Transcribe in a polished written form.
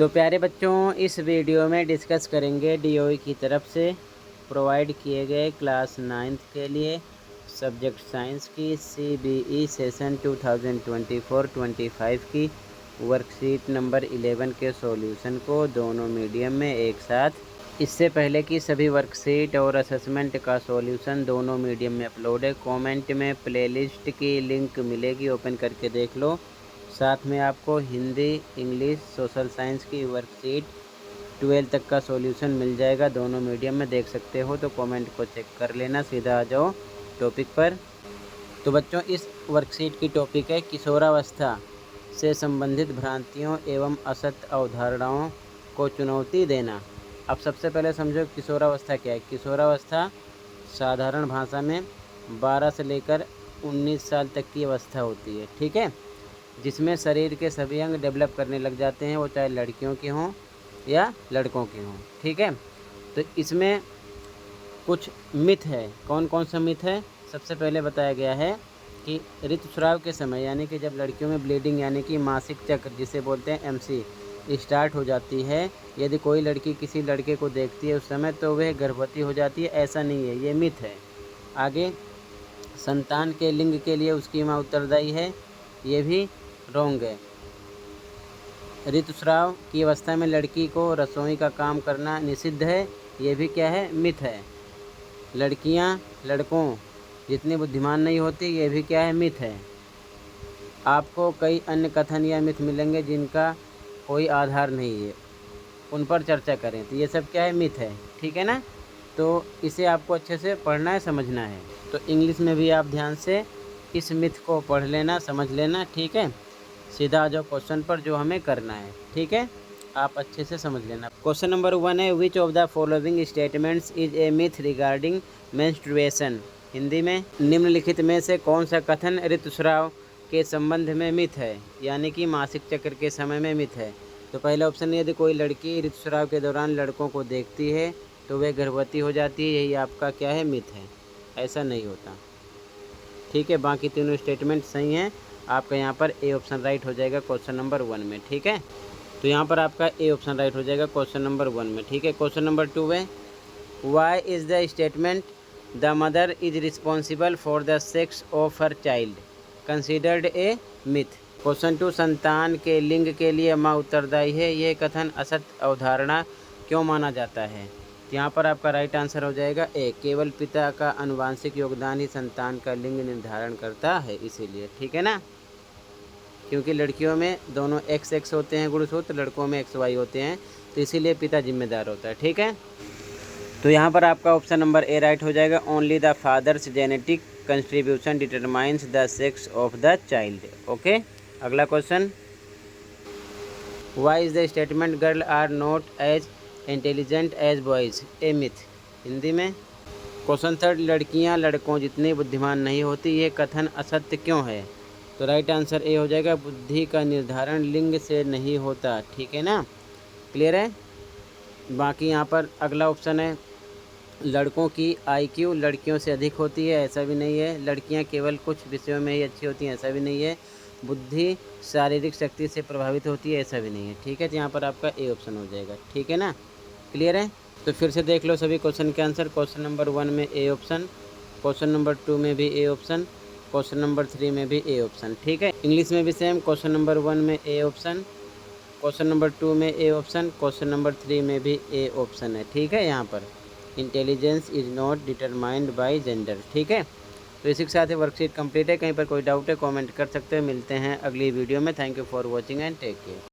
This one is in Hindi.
तो प्यारे बच्चों, इस वीडियो में डिस्कस करेंगे डीओई की तरफ से प्रोवाइड किए गए क्लास 9th के लिए सब्जेक्ट साइंस की CBE सेशन 2024-25 की वर्कशीट नंबर 11 के सॉल्यूशन को दोनों मीडियम में एक साथ। इससे पहले कि सभी वर्कशीट और असेसमेंट का सॉल्यूशन दोनों मीडियम में अपलोड है। कमेंट में प्लेलिस्ट की लिंक मिलेगी, ओपन करके देख लो। साथ में आपको हिंदी, इंग्लिश, सोशल साइंस की वर्कशीट 12 तक का सॉल्यूशन मिल जाएगा। दोनों मीडियम में देख सकते हो, तो कमेंट को चेक कर लेना। सीधा आ जाओ टॉपिक पर। तो बच्चों, इस वर्कशीट की टॉपिक है किशोरावस्था से संबंधित भ्रांतियों एवं असत्य अवधारणाओं को चुनौती देना। अब सबसे पहले समझो किशोरावस्था क्या है। किशोरावस्था साधारण भाषा में 12 से लेकर 19 साल तक की अवस्था होती है, ठीक है, जिसमें शरीर के सभी अंग डेवलप करने लग जाते हैं, वो चाहे लड़कियों के हों या लड़कों के हों, ठीक है। तो इसमें कुछ मिथ है। कौन कौन सा मिथ है? सबसे पहले बताया गया है कि ऋतुस्राव के समय, यानी कि जब लड़कियों में ब्लीडिंग यानी कि मासिक चक्र जिसे बोलते हैं MC स्टार्ट हो जाती है, यदि कोई लड़की किसी लड़के को देखती है उस समय, तो वह गर्भवती हो जाती है। ऐसा नहीं है, ये मिथ है। आगे, संतान के लिंग के लिए उसकी माँ उत्तरदायी है, ये भी रोंग है। ऋतुस्राव की अवस्था में लड़की को रसोई का काम करना निषिद्ध है, ये भी क्या है? मिथ है। लड़कियां लड़कों जितनी बुद्धिमान नहीं होती, ये भी क्या है? मिथ है। आपको कई अन्य कथन या मिथ मिलेंगे जिनका कोई आधार नहीं है, उन पर चर्चा करें। तो ये सब क्या है? मिथ है, ठीक है ना। तो इसे आपको अच्छे से पढ़ना है, समझना है। तो इंग्लिश में भी आप ध्यान से इस मिथ को पढ़ लेना, समझ लेना, ठीक है। सीधा आ जाओ क्वेश्चन पर, जो हमें करना है, ठीक है। आप अच्छे से समझ लेना। क्वेश्चन नंबर 1 है, which of the following statements is a myth regarding menstruation. Hindi में निम्नलिखित में से कौन सा कथन ऋतुस्राव के संबंध में मिथ है, यानी कि मासिक चक्र के समय में मिथ है। तो पहला ऑप्शन, यदि कोई लड़की ऋतुस्राव के दौरान लड़कों को देखती है तो वह गर्भवती हो जाती है, यही आपका क्या है? मिथ है। ऐसा नहीं होता, ठीक है। बाकी तीनों स्टेटमेंट सही हैं। आपका यहाँ पर ए ऑप्शन राइट हो जाएगा क्वेश्चन नंबर 1 में, ठीक है। तो यहाँ पर आपका ए ऑप्शन राइट हो जाएगा क्वेश्चन नंबर 1 में, ठीक है। क्वेश्चन नंबर 2 है, why is the statement the mother is responsible for the sex of her child considered a myth. Question 2, संतान के लिंग के लिए माँ उत्तरदायी है, यह कथन असत्य अवधारणा क्यों माना जाता है। यहाँ पर आपका राइट आंसर हो जाएगा ए, केवल पिता का आनुवांशिक योगदान ही संतान का लिंग निर्धारण करता है, इसीलिए, ठीक है ना। क्योंकि लड़कियों में दोनों XX होते हैं गुणसूत्र, लड़कों में XY होते हैं, तो इसीलिए पिता जिम्मेदार होता है, ठीक है। तो यहाँ पर आपका ऑप्शन नंबर ए राइट हो जाएगा। Only the father's genetic contribution determines the sex of the child. Okay, अगला question, why is the statement girl are not as intelligent as boys a myth. Hindi में क्वेश्चन 3, लड़कियां लड़कों जितनी बुद्धिमान नहीं होती, ये कथन असत्य क्यों है। तो राइट आंसर ए हो जाएगा, बुद्धि का निर्धारण लिंग से नहीं होता, ठीक है ना। क्लियर है। बाकी यहाँ पर अगला ऑप्शन है, लड़कों की IQ लड़कियों से अधिक होती है, ऐसा भी नहीं है। लड़कियाँ केवल कुछ विषयों में ही अच्छी होती हैं, ऐसा भी नहीं है। बुद्धि शारीरिक शक्ति से प्रभावित होती है, ऐसा भी नहीं है, ठीक है। तो यहाँ पर आपका ए ऑप्शन हो जाएगा, ठीक है ना। क्लियर है। तो फिर से देख लो सभी क्वेश्चन के आंसर। क्वेश्चन नंबर 1 में ए ऑप्शन, क्वेश्चन नंबर 2 में भी ए ऑप्शन, क्वेश्चन नंबर 3 में भी ए ऑप्शन, ठीक है। इंग्लिश में भी सेम, क्वेश्चन नंबर 1 में ए ऑप्शन, क्वेश्चन नंबर 2 में ए ऑप्शन, क्वेश्चन नंबर 3 में भी ए ऑप्शन है, ठीक है। यहाँ पर intelligence is not determined by gender, ठीक है। तो इसी के साथ ही वर्कशीट कंप्लीट है। कहीं पर कोई डाउट है कमेंट कर सकते हैं। मिलते हैं अगली वीडियो में। Thank you for watching and take care.